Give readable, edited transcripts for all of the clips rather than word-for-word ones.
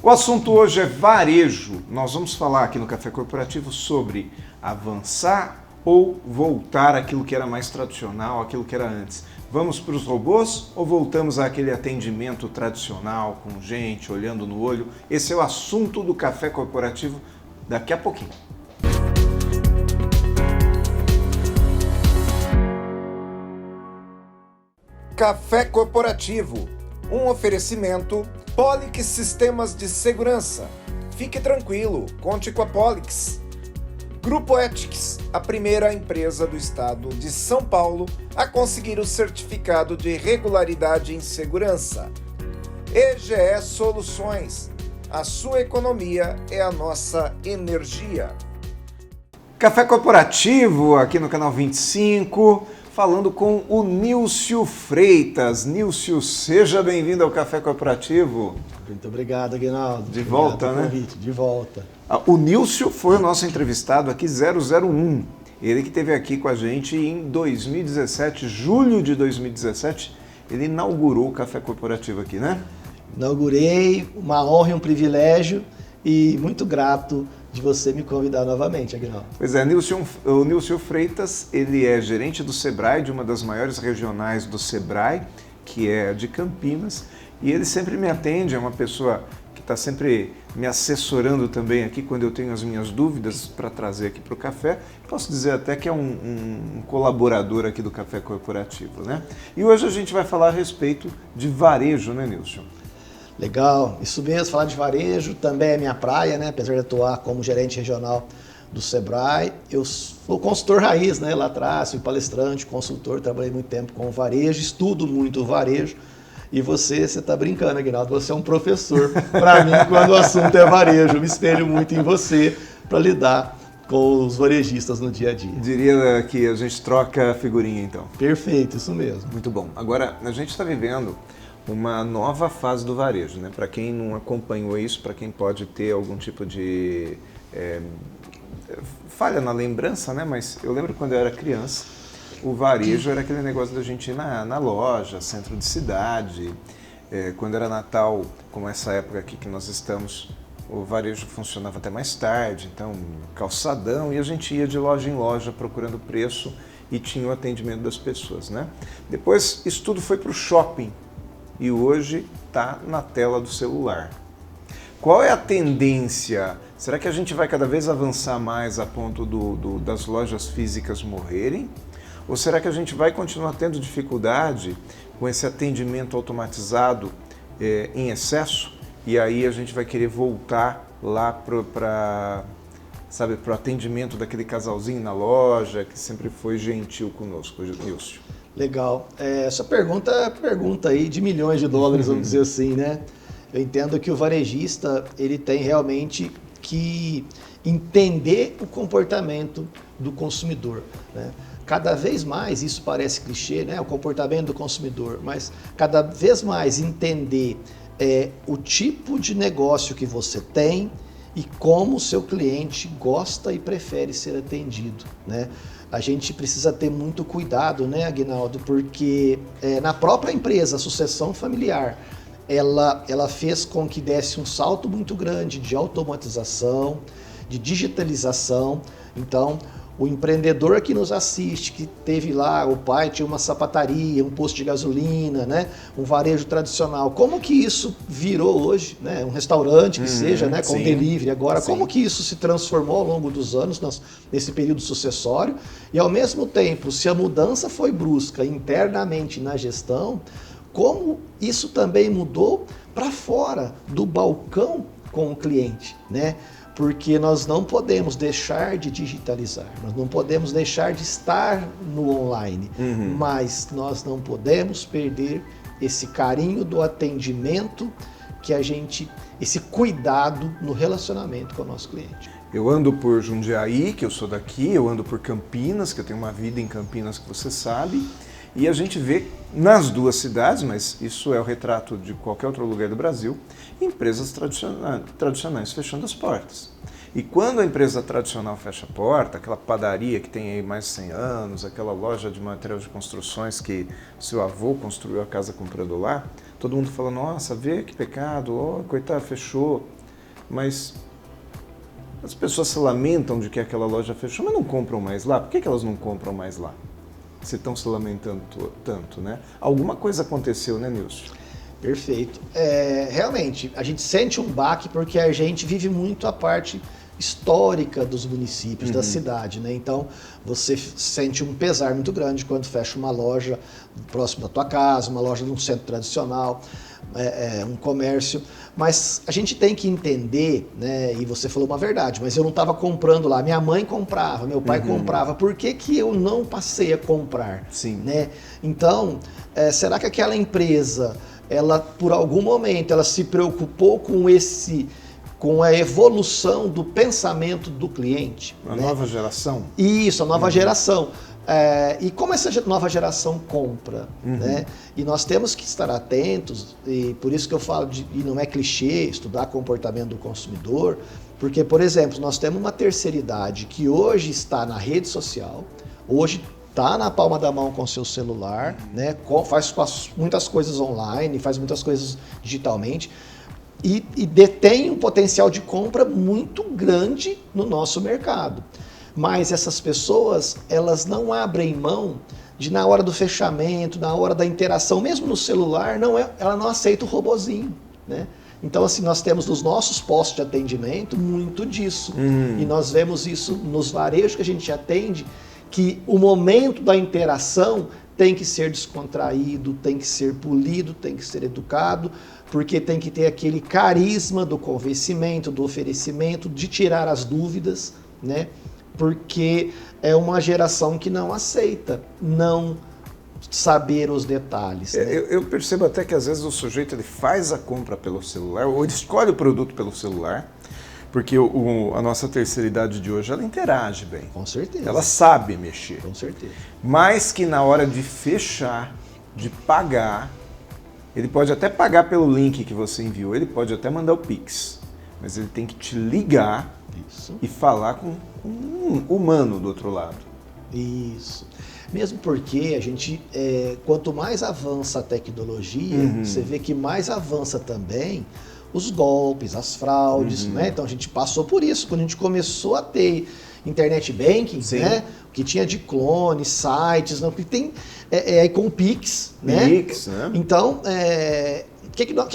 O assunto hoje é varejo. Nós vamos falar aqui no Café Corporativo sobre avançar ou voltar àquilo que era mais tradicional, aquilo que era antes. Vamos para os robôs ou voltamos àquele atendimento tradicional, com gente olhando no olho? Esse é o assunto do Café Corporativo daqui a pouquinho. Café Corporativo, um oferecimento Polix Sistemas de Segurança. Fique tranquilo, conte com a Polix. Grupo Ethics, a primeira empresa do estado de São Paulo a conseguir o certificado de regularidade em segurança. EGE Soluções, a sua economia é a nossa energia. Café Corporativo, aqui no canal 25, falando com o Nilcio Freitas. Nilcio, seja bem-vindo ao Café Corporativo. Muito obrigado, Aguinaldo. De volta, né? Convite, de volta. O Nilcio foi o nosso entrevistado aqui 001. Ele que esteve aqui com a gente em 2017, julho de 2017. Ele inaugurou o Café Corporativo aqui, né? Inaugurei, uma honra e um privilégio e muito grato de você me convidar novamente, Aguinaldo. Pois é, o Nilcio Freitas, ele é gerente do Sebrae, de uma das maiores regionais do Sebrae, que é de Campinas, e ele sempre me atende, é uma pessoa que está sempre me assessorando também aqui quando eu tenho as minhas dúvidas para trazer aqui para o café. Posso dizer até que é um colaborador aqui do Café Corporativo, né? E hoje a gente vai falar a respeito de varejo, né, Nilcio? Legal, isso mesmo, falar de varejo também é minha praia, né? Apesar de atuar como gerente regional do Sebrae, eu sou consultor raiz, né? Lá atrás, fui palestrante, consultor, trabalhei muito tempo com varejo, estudo muito o varejo. E você está brincando, Aguinaldo, você é um professor para mim quando o assunto é varejo. Eu me espelho muito em você para lidar com os varejistas no dia a dia. Diria que a gente troca figurinha, então. Perfeito, isso mesmo. Muito bom. Agora, a gente está vivendo uma nova fase do varejo, né? Para quem não acompanhou isso, para quem pode ter algum tipo de falha na lembrança, né? Mas eu lembro quando eu era criança, o varejo era aquele negócio da gente ir na loja, centro de cidade. Quando era Natal, como essa época aqui que nós estamos, o varejo funcionava até mais tarde, então calçadão, e a gente ia de loja em loja procurando preço e tinha o atendimento das pessoas, né? Depois isso tudo foi para o shopping e hoje está na tela do celular. Qual é a tendência? Será que a gente vai cada vez avançar mais a ponto das lojas físicas morrerem? Ou será que a gente vai continuar tendo dificuldade com esse atendimento automatizado em excesso? E aí a gente vai querer voltar lá para o atendimento daquele casalzinho na loja que sempre foi gentil conosco, Nilcio. Legal. Essa pergunta é pergunta aí de milhões de dólares, vamos dizer assim, né? Eu entendo que o varejista ele tem realmente que entender o comportamento do consumidor, né? Cada vez mais, isso parece clichê, né? O comportamento do consumidor, mas cada vez mais entender o tipo de negócio que você tem e como o seu cliente gosta e prefere ser atendido, né? A gente precisa ter muito cuidado, né, Aguinaldo? Porque na própria empresa, a sucessão familiar, ela fez com que desse um salto muito grande de automatização, de digitalização. Então, o empreendedor que nos assiste, que teve lá, o pai tinha uma sapataria, um posto de gasolina, né? Um varejo tradicional. Como que isso virou hoje, né? Um restaurante que seja, né? Com delivery agora. Sim. Como que isso se transformou ao longo dos anos, nesse período sucessório? E ao mesmo tempo, se a mudança foi brusca internamente na gestão, como isso também mudou para fora do balcão com o cliente, né? Porque nós não podemos deixar de digitalizar, nós não podemos deixar de estar no online, mas nós não podemos perder esse carinho do atendimento que esse cuidado no relacionamento com o nosso cliente. Eu ando por Jundiaí, que eu sou daqui, eu ando por Campinas, que eu tenho uma vida em Campinas que você sabe, e a gente vê nas duas cidades, mas isso é o retrato de qualquer outro lugar do Brasil, empresas tradicionais fechando as portas. E quando a empresa tradicional fecha a porta, aquela padaria que tem aí mais de 100 anos, aquela loja de material de construções que seu avô construiu a casa comprando lá, todo mundo fala, nossa, vê que pecado, oh, coitado, fechou. Mas as pessoas se lamentam de que aquela loja fechou, mas não compram mais lá. Por que elas não compram mais lá? Se estão se lamentando tanto, né? Alguma coisa aconteceu, né, Nilson? Perfeito. Realmente, a gente sente um baque porque a gente vive muito a parte histórica dos municípios, da cidade, né? Então, você sente um pesar muito grande quando fecha uma loja próximo da tua casa, uma loja num centro tradicional, um comércio. Mas a gente tem que entender, né? E você falou uma verdade, mas eu não estava comprando lá. Minha mãe comprava, meu pai comprava. Por que que eu não passei a comprar? Sim. Né? Então, será que aquela empresa, ela, por algum momento, ela se preocupou com a evolução do pensamento do cliente? A né? nova geração? Isso, a nova geração. E como essa nova geração compra? Né? E nós temos que estar atentos, e por isso que eu falo, e não é clichê, estudar comportamento do consumidor, porque, por exemplo, nós temos uma terceira idade que hoje está na rede social, hoje está na palma da mão com seu celular, né? Faz muitas coisas online, faz muitas coisas digitalmente, e detém um potencial de compra muito grande no nosso mercado. Mas essas pessoas, elas não abrem mão de, na hora do fechamento, na hora da interação, mesmo no celular, ela não aceita o robozinho, né? Então, assim, nós temos nos nossos postos de atendimento muito disso. E nós vemos isso nos varejos que a gente atende, que o momento da interação tem que ser descontraído, tem que ser polido, tem que ser educado, porque tem que ter aquele carisma do convencimento, do oferecimento, de tirar as dúvidas, né? Porque é uma geração que não aceita não saber os detalhes. Né? Eu percebo até que às vezes o sujeito ele faz a compra pelo celular, ou ele escolhe o produto pelo celular, porque a nossa terceira idade de hoje, ela interage bem. Com certeza. Ela sabe mexer. Com certeza. Mas que na hora de fechar, de pagar, ele pode até pagar pelo link que você enviou, ele pode até mandar o Pix, mas ele tem que te ligar e falar com um humano do outro lado. Isso. Mesmo porque a gente, quanto mais avança a tecnologia, você vê que mais avança também os golpes, as fraudes, né? Então a gente passou por isso quando a gente começou a ter internet banking, né? O que tinha de clones, sites, não, que tem com o Pix, né? Pix, né? Então,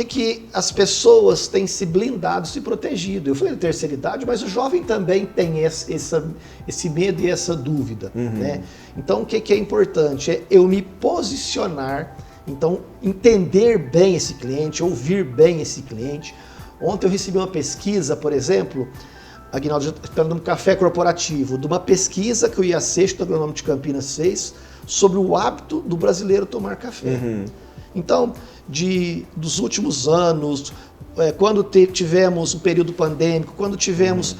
que as pessoas têm se blindado, se protegido? Eu falei da terceira idade, mas o jovem também tem esse medo e essa dúvida, né? Então, o que é importante? É eu me posicionar, então, entender bem esse cliente, ouvir bem esse cliente. Ontem eu recebi uma pesquisa, por exemplo, Aguinaldo, no Café Corporativo, de uma pesquisa que o IACEST, do Agronômico de Campinas, fez sobre o hábito do brasileiro tomar café. Então, dos últimos anos, quando tivemos um período pandêmico, quando tivemos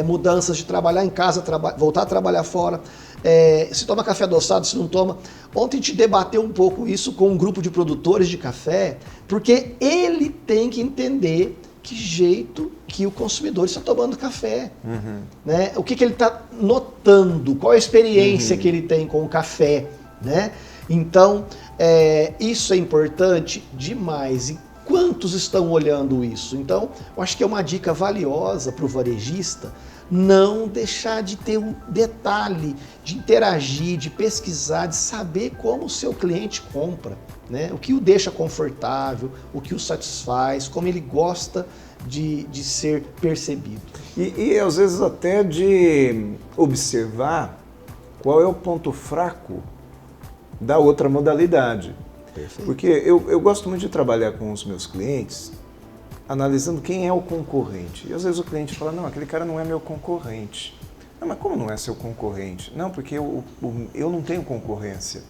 mudanças de trabalhar em casa, voltar a trabalhar fora, se toma café adoçado, se não toma. Ontem a gente debateu um pouco isso com um grupo de produtores de café, porque ele tem que entender que jeito que o consumidor está tomando café. Né? O que ele está notando, qual a experiência que ele tem com o café. Né? Então, isso é importante demais. E quantos estão olhando isso? Então, eu acho que é uma dica valiosa para o varejista não deixar de ter um detalhe, de interagir, de pesquisar, de saber como o seu cliente compra, né? O que o deixa confortável, o que o satisfaz, como ele gosta de ser percebido. E às vezes até de observar qual é o ponto fraco da outra modalidade. Perfeito. Porque eu gosto muito de trabalhar com os meus clientes analisando quem é o concorrente. E às vezes o cliente fala, não, aquele cara não é meu concorrente. Não, mas como não é seu concorrente? Não, porque eu não tenho concorrência.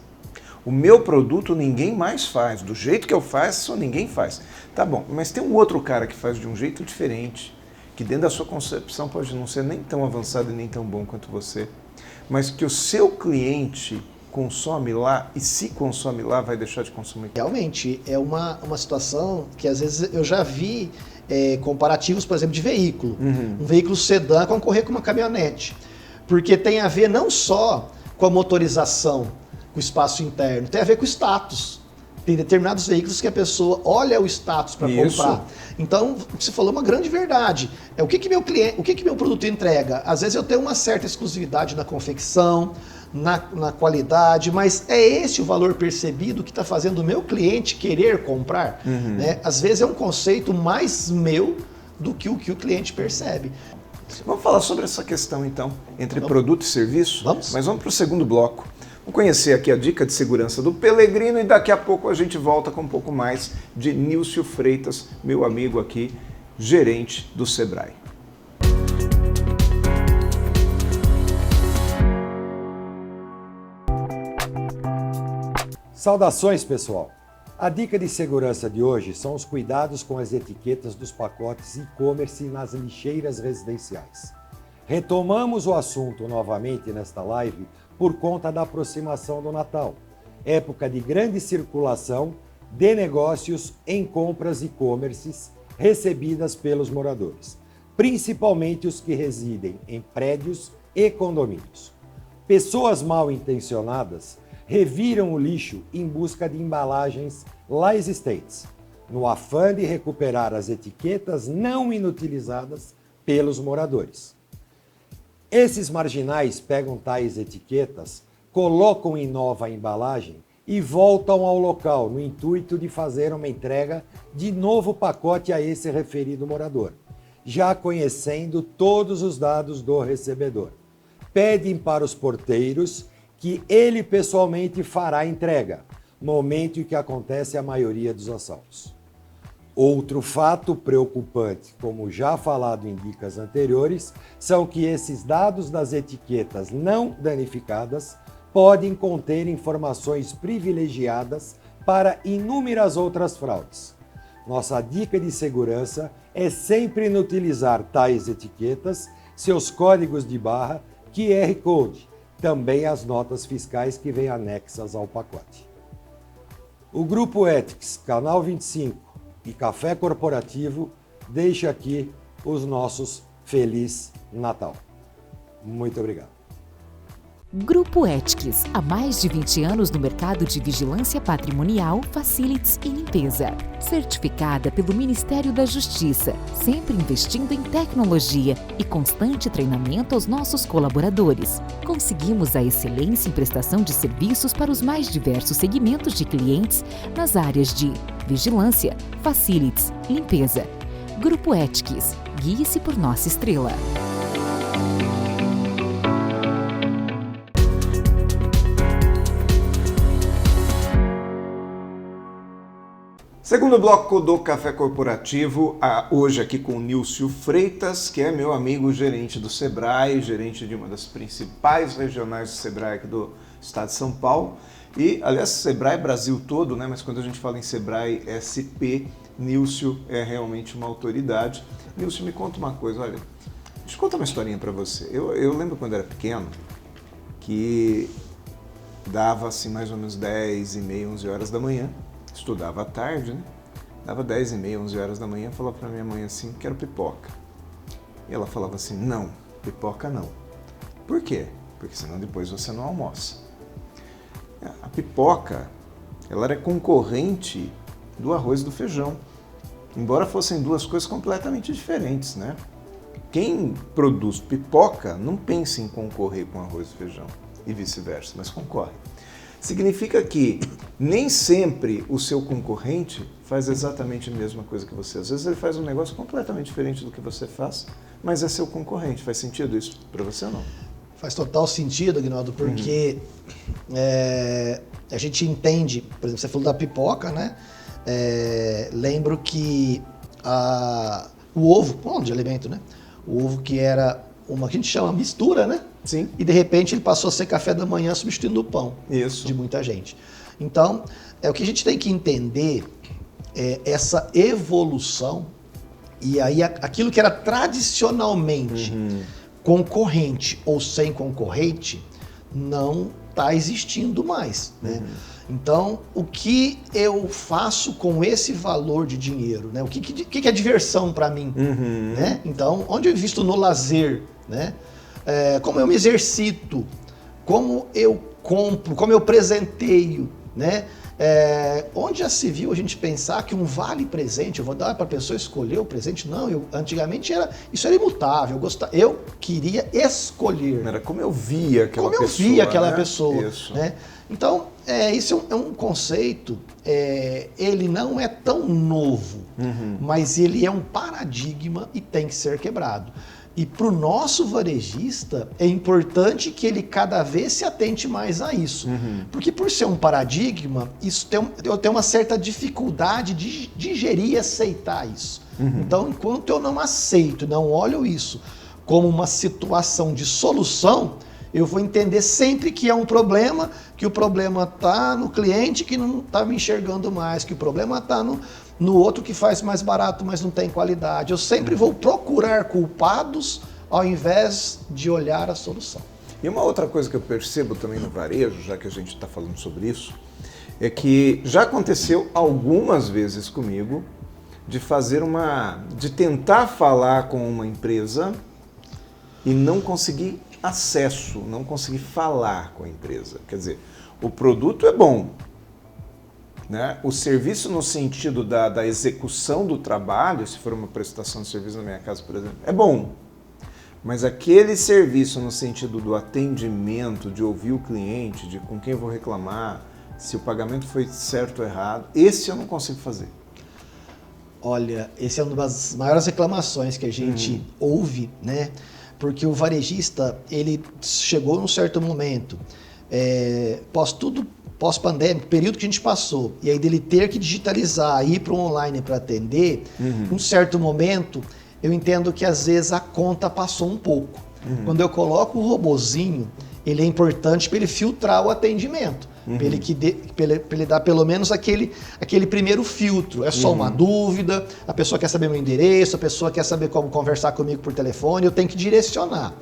O meu produto ninguém mais faz. Do jeito que eu faço, ninguém faz. Tá bom, mas tem um outro cara que faz de um jeito diferente, que dentro da sua concepção pode não ser nem tão avançado e nem tão bom quanto você, mas que o seu cliente consome lá, e se consome lá, vai deixar de consumir. Realmente, é uma situação que às vezes eu já vi comparativos, por exemplo, de veículo. Um veículo sedã concorrer com uma caminhonete. Porque tem a ver não só com a motorização, com o espaço interno, tem a ver com o status. Tem determinados veículos que a pessoa olha o status para comprar. Então, você falou uma grande verdade. O que meu produto entrega? Às vezes eu tenho uma certa exclusividade na confecção, na qualidade, mas é esse o valor percebido que está fazendo o meu cliente querer comprar. Né? Às vezes é um conceito mais meu do que o cliente percebe. Vamos falar sobre essa questão, então, entre produto e serviço? Vamos. Mas vamos para o segundo bloco. Vamos conhecer aqui a dica de segurança do Pelegrino e daqui a pouco a gente volta com um pouco mais de Nilcio Freitas, meu amigo aqui, gerente do Sebrae. Saudações, pessoal! A dica de segurança de hoje são os cuidados com as etiquetas dos pacotes e-commerce nas lixeiras residenciais. Retomamos o assunto novamente nesta live por conta da aproximação do Natal, época de grande circulação de negócios em compras e-commerces recebidas pelos moradores, principalmente os que residem em prédios e condomínios. Pessoas mal intencionadas reviram o lixo em busca de embalagens lá existentes, no afã de recuperar as etiquetas não inutilizadas pelos moradores. Esses marginais pegam tais etiquetas, colocam em nova embalagem e voltam ao local no intuito de fazer uma entrega de novo pacote a esse referido morador, já conhecendo todos os dados do recebedor. Pedem para os porteiros que ele pessoalmente fará a entrega, momento em que acontece a maioria dos assaltos. Outro fato preocupante, como já falado em dicas anteriores, são que esses dados das etiquetas não danificadas podem conter informações privilegiadas para inúmeras outras fraudes. Nossa dica de segurança é sempre inutilizar tais etiquetas, seus códigos de barra, QR Code, também as notas fiscais que vêm anexas ao pacote. O Grupo Ethics, Canal 25 e Café Corporativo deixa aqui os nossos Feliz Natal. Muito obrigado. Grupo Ethics, há mais de 20 anos no mercado de vigilância patrimonial, facilities e limpeza. Certificada pelo Ministério da Justiça, sempre investindo em tecnologia e constante treinamento aos nossos colaboradores. Conseguimos a excelência em prestação de serviços para os mais diversos segmentos de clientes nas áreas de vigilância, facilities, limpeza. Grupo Ethics, guie-se por nossa estrela. Segundo bloco do Café Corporativo, hoje aqui com o Nilcio Freitas, que é meu amigo gerente do Sebrae, gerente de uma das principais regionais do Sebrae aqui do estado de São Paulo. E, aliás, Sebrae Brasil todo, né? Mas quando a gente fala em Sebrae SP, Nilcio é realmente uma autoridade. Nilcio, me conta uma coisa, olha, deixa eu contar uma historinha para você. Eu lembro quando era pequeno que dava assim mais ou menos 10h30, 11 horas da manhã. Estudava à tarde, né? Dava 10h30, 11 horas da manhã, falava para minha mãe assim, quero pipoca. E ela falava assim, não, pipoca não. Por quê? Porque senão depois você não almoça. A pipoca, ela era concorrente do arroz e do feijão. Embora fossem duas coisas completamente diferentes, né? Quem produz pipoca não pensa em concorrer com arroz e feijão e vice-versa, mas concorre. Significa que nem sempre o seu concorrente faz exatamente a mesma coisa que você. Às vezes ele faz um negócio completamente diferente do que você faz, mas é seu concorrente. Faz sentido isso para você ou não? Faz total sentido, Aguinaldo, porque a gente entende, por exemplo, você falou da pipoca, né? Lembro que o ovo, bom, de alimento, né? O ovo que era uma que a gente chama mistura, né? Sim. E de repente ele passou a ser café da manhã substituindo o pão. Isso. De muita gente. Então, o que a gente tem que entender é essa evolução e aí aquilo que era tradicionalmente concorrente ou sem concorrente não está existindo mais, né? Então, o que eu faço com esse valor de dinheiro, né? O que é diversão para mim, né? Então, onde eu invisto no lazer, né? Como eu me exercito, como eu compro, como eu presenteio, né? Onde já se viu a gente pensar que um vale presente, eu vou dar para a pessoa escolher o presente? Não, antigamente isso era imutável, eu queria escolher. Era como eu via aquela pessoa. Como eu via aquela pessoa. Isso. Né? Então, isso é um conceito, ele não é tão novo, mas ele é um paradigma e tem que ser quebrado. E para o nosso varejista, é importante que ele cada vez se atente mais a isso. Porque por ser um paradigma, eu tenho uma certa dificuldade de digerir e aceitar isso. Então, enquanto eu não aceito, não olho isso como uma situação de solução, eu vou entender sempre que é um problema, que o problema está no cliente que não está me enxergando mais, que o problema está no outro que faz mais barato, mas não tem qualidade. Eu sempre vou procurar culpados ao invés de olhar a solução. E uma outra coisa que eu percebo também no varejo, já que a gente está falando sobre isso, é que já aconteceu algumas vezes comigo de tentar falar com uma empresa e não conseguir acesso, não conseguir falar com a empresa. Quer dizer, o produto é bom, né? O serviço no sentido da execução do trabalho, se for uma prestação de serviço na minha casa, por exemplo, é bom. Mas aquele serviço no sentido do atendimento, de ouvir o cliente, de com quem eu vou reclamar, se o pagamento foi certo ou errado, esse eu não consigo fazer. Olha, esse é uma das maiores reclamações que a gente ouve, né? Porque o varejista, ele chegou num certo momento, pós-pandêmico, período que a gente passou, e aí dele ter que digitalizar, ir para o online para atender, num certo momento, eu entendo que às vezes a conta passou um pouco. Quando eu coloco o robozinho, ele é importante para ele filtrar o atendimento, para ele dar pelo menos aquele primeiro filtro. É só uma dúvida, a pessoa quer saber meu endereço, a pessoa quer saber como conversar comigo por telefone, eu tenho que direcionar.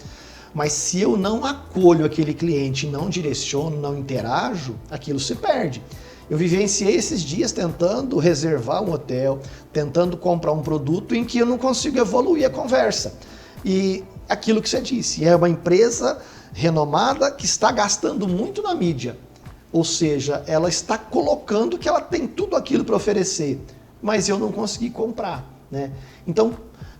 Mas se eu não acolho aquele cliente, não direciono, não interajo, aquilo se perde. Eu vivenciei esses dias tentando reservar um hotel, tentando comprar um produto em que eu não consigo evoluir a conversa. E aquilo que você disse, é uma empresa renomada que está gastando muito na mídia. Ou seja, ela está colocando que ela tem tudo aquilo para oferecer, mas eu não consegui comprar, né? Então,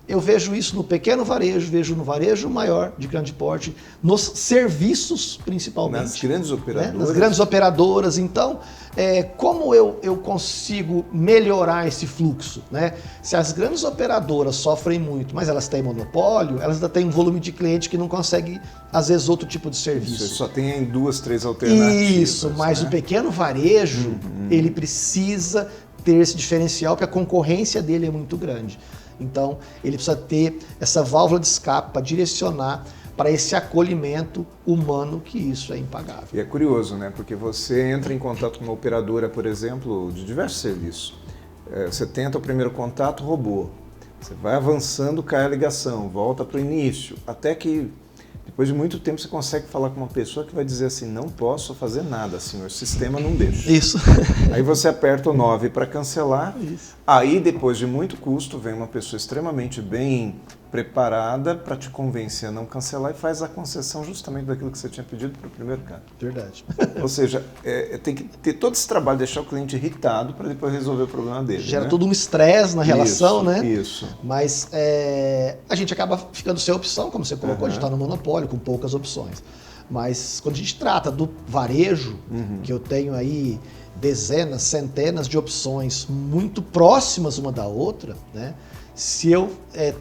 eu vejo isso no pequeno varejo, vejo no varejo maior, de grande porte, nos serviços principalmente. Nas grandes operadoras. Né? Nas grandes operadoras. Então, como eu consigo melhorar esse fluxo? Né? Se as grandes operadoras sofrem muito, mas elas têm monopólio, elas ainda têm um volume de cliente que não consegue, às vezes, outro tipo de serviço. Você só tem 2, 3 alternativas. Isso, mas o pequeno varejo, ele precisa ter esse diferencial, porque a concorrência dele é muito grande. Então, ele precisa ter essa válvula de escape para direcionar para esse acolhimento humano, que isso é impagável. E é curioso, né? Porque você entra em contato com uma operadora, por exemplo, de diversos serviços. Você tenta o primeiro contato, robô. Você vai avançando, cai a ligação, volta para o início, até que depois de muito tempo você consegue falar com uma pessoa que vai dizer assim, não posso fazer nada, senhor, o sistema não deixa. Isso. Aí você aperta o 9 para cancelar. Isso. Aí depois de muito custo vem uma pessoa extremamente bem preparada para te convencer a não cancelar e faz a concessão justamente daquilo que você tinha pedido para o primeiro cara. Verdade. Ou seja, tem que ter todo esse trabalho, deixar o cliente irritado para depois resolver o problema dele. Gera né? todo um estresse na relação, isso, né? Isso. Mas a gente acaba ficando sem opção, como você colocou, a gente está no monopólio com poucas opções. Mas quando a gente trata do varejo, que eu tenho aí dezenas, centenas de opções muito próximas uma da outra, né? Se eu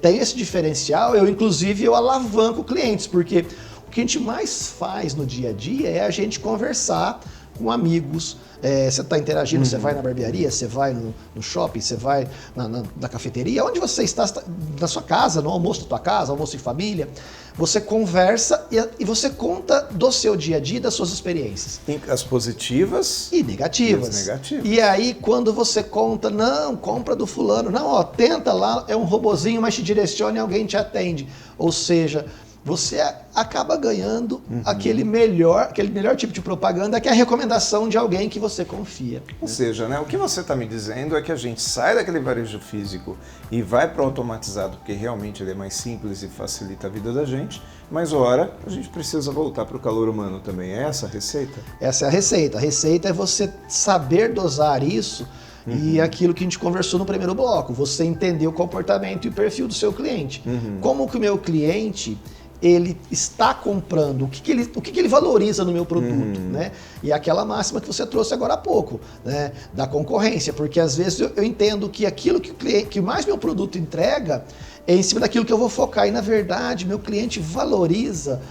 tenho esse diferencial, eu alavanco clientes, porque o que a gente mais faz no dia a dia é a gente conversar com amigos. Você está interagindo, você vai na barbearia, você vai no shopping, você vai na cafeteria, onde você está, na sua casa, no almoço da tua casa, almoço em família, você conversa e você conta do seu dia a dia, das suas experiências. As positivas e negativas. E as negativas. E aí, quando você conta, não, compra do fulano, não, tenta lá, é um robozinho, mas te direciona e alguém te atende. Ou seja, você acaba ganhando aquele melhor tipo de propaganda, que é a recomendação de alguém que você confia. Ou seja, né, o que você está me dizendo é que a gente sai daquele varejo físico e vai para o automatizado, porque realmente ele é mais simples e facilita a vida da gente, mas ora, a gente precisa voltar para o calor humano também. É essa a receita? Essa é a receita. A receita é você saber dosar isso e aquilo que a gente conversou no primeiro bloco, você entender o comportamento e o perfil do seu cliente. Como que o meu cliente ele está comprando, o que ele valoriza no meu produto, né? E aquela máxima que você trouxe agora há pouco, né? Da concorrência, porque às vezes eu entendo que aquilo que mais meu produto entrega é em cima daquilo que eu vou focar, e na verdade meu cliente valoriza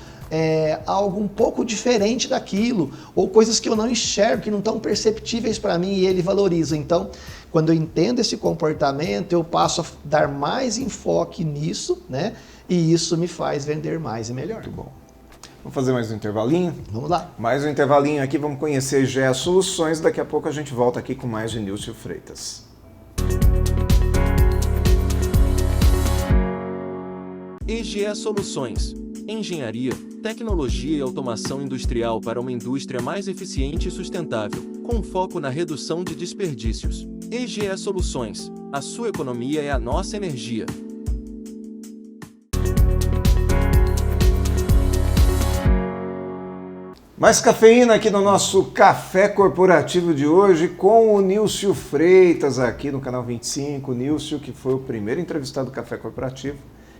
algo um pouco diferente daquilo, ou coisas que eu não enxergo, que não estão perceptíveis para mim e ele valoriza. Então, quando eu entendo esse comportamento, eu passo a dar mais enfoque nisso, né? E isso me faz vender mais e melhor. Muito bom. Vamos fazer mais um intervalinho? Vamos lá. Mais um intervalinho aqui, vamos conhecer a IGEA Soluções. Daqui a pouco a gente volta aqui com mais de Nilcio Freitas. IGEA Soluções. Engenharia, tecnologia e automação industrial para uma indústria mais eficiente e sustentável, com foco na redução de desperdícios. IGEA Soluções. A sua economia é a nossa energia. Mais cafeína aqui no nosso Café Corporativo de hoje com o Nilcio Freitas aqui no Canal 25. O Nilcio, que foi o primeiro entrevistado do Café Corporativo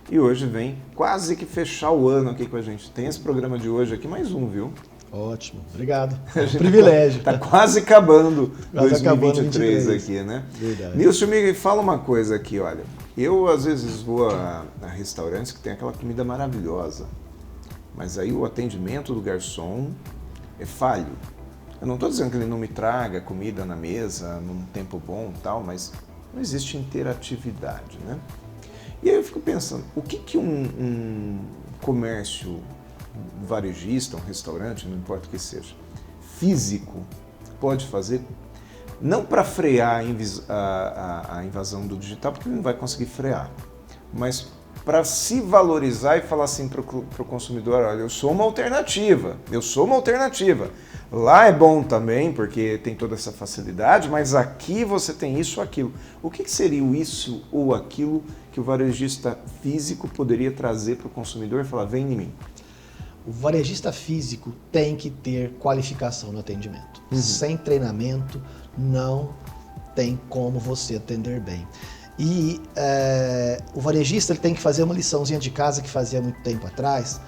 e hoje vem quase que fechar o ano aqui com a gente. Tem esse programa de hoje aqui, mais um, viu? Ótimo, obrigado. Privilégio. Tá quase acabando quase 2023 aqui, né? Verdade. Nilcio, me fala uma coisa aqui, olha. Eu às vezes vou a restaurantes que tem aquela comida maravilhosa, mas aí o atendimento do garçom é falho. Eu não estou dizendo que ele não me traga comida na mesa num tempo bom e tal, mas não existe interatividade, né? E aí eu fico pensando, o que um comércio varejista, um restaurante, não importa o que seja, físico, pode fazer, não para frear a invasão do digital, porque ele não vai conseguir frear, mas para se valorizar e falar assim para o consumidor, olha, eu sou uma alternativa. Lá é bom também, porque tem toda essa facilidade, mas aqui você tem isso ou aquilo. O que seria o isso ou aquilo que o varejista físico poderia trazer para o consumidor e falar, vem em mim? O varejista físico tem que ter qualificação no atendimento. Sem treinamento, não tem como você atender bem. E o varejista ele tem que fazer uma liçãozinha de casa que fazia muito tempo atrás.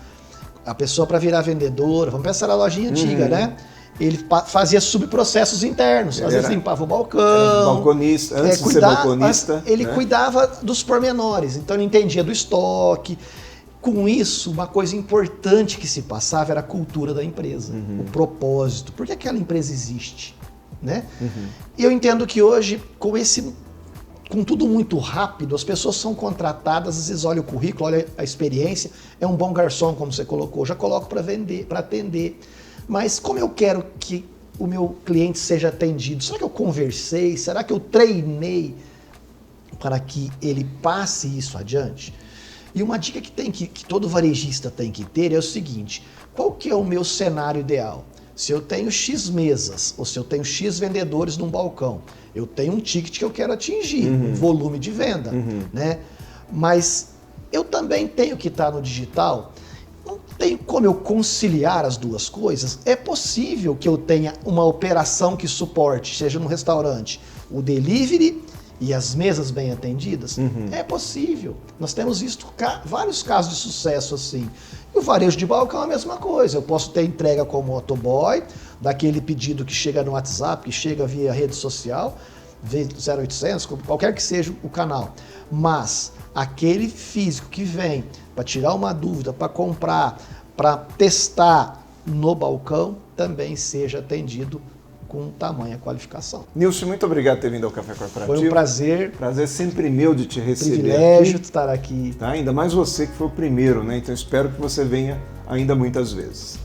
A pessoa, para virar vendedora, vamos pensar na lojinha antiga, né? Ele fazia subprocessos internos. Às vezes limpava o balcão. Balconista, antes de ser balconista. Ele cuidava dos pormenores, então ele entendia do estoque. Com isso, uma coisa importante que se passava era a cultura da empresa, o propósito. Por que aquela empresa existe? Né? E eu entendo que hoje, com tudo muito rápido, as pessoas são contratadas, às vezes olha o currículo, olha a experiência, é um bom garçom, como você colocou, já coloco para vender, para atender. Mas como eu quero que o meu cliente seja atendido? Será que eu conversei? Será que eu treinei para que ele passe isso adiante? E uma dica que todo varejista tem que ter é o seguinte, qual que é o meu cenário ideal? Se eu tenho X mesas, ou se eu tenho X vendedores num balcão, eu tenho um ticket que eu quero atingir, um volume de venda, né? Mas eu também tenho que estar no digital, não tem como eu conciliar as duas coisas. É possível que eu tenha uma operação que suporte, seja no restaurante, o delivery e as mesas bem atendidas? É possível. Nós temos visto vários casos de sucesso assim. E o varejo de balcão é a mesma coisa. Eu posso ter entrega com o motoboy, daquele pedido que chega no WhatsApp, que chega via rede social, 0800, qualquer que seja o canal. Mas aquele físico que vem para tirar uma dúvida, para comprar, para testar no balcão, também seja atendido com tamanha qualificação. Nilcio, muito obrigado por ter vindo ao Café Corporativo. Foi um prazer. Prazer sempre meu de te receber. Privilégio de estar aqui. Tá? Ainda mais você que foi o primeiro, né? Então espero que você venha ainda muitas vezes.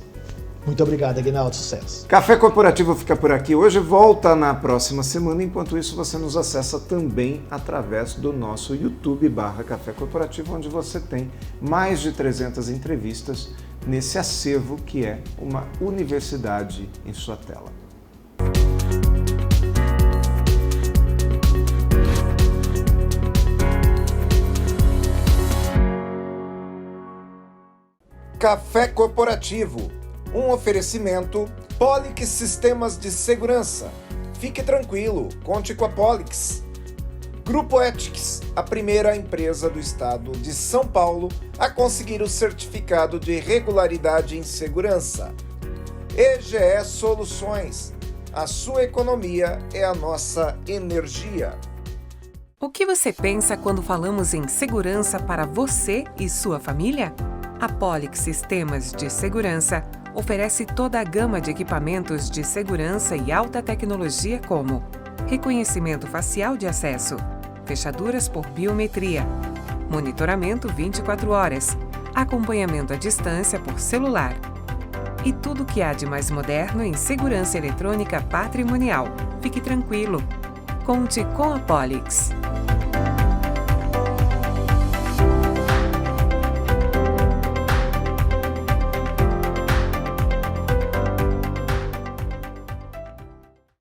Muito obrigado, Aguinaldo. Sucesso. Café Corporativo fica por aqui hoje, volta na próxima semana. Enquanto isso, você nos acessa também através do nosso YouTube/Café Corporativo, onde você tem mais de 300 entrevistas nesse acervo que é uma universidade em sua tela. Café Corporativo, um oferecimento Polix Sistemas de Segurança. Fique tranquilo, conte com a Polix. Grupo Ethics, a primeira empresa do estado de São Paulo a conseguir o certificado de regularidade em segurança. EGE Soluções, a sua economia é a nossa energia. O que você pensa quando falamos em segurança para você e sua família? A Polix Sistemas de Segurança oferece toda a gama de equipamentos de segurança e alta tecnologia como reconhecimento facial de acesso, fechaduras por biometria, monitoramento 24 horas, acompanhamento à distância por celular e tudo o que há de mais moderno em segurança eletrônica patrimonial. Fique tranquilo, conte com a Polix.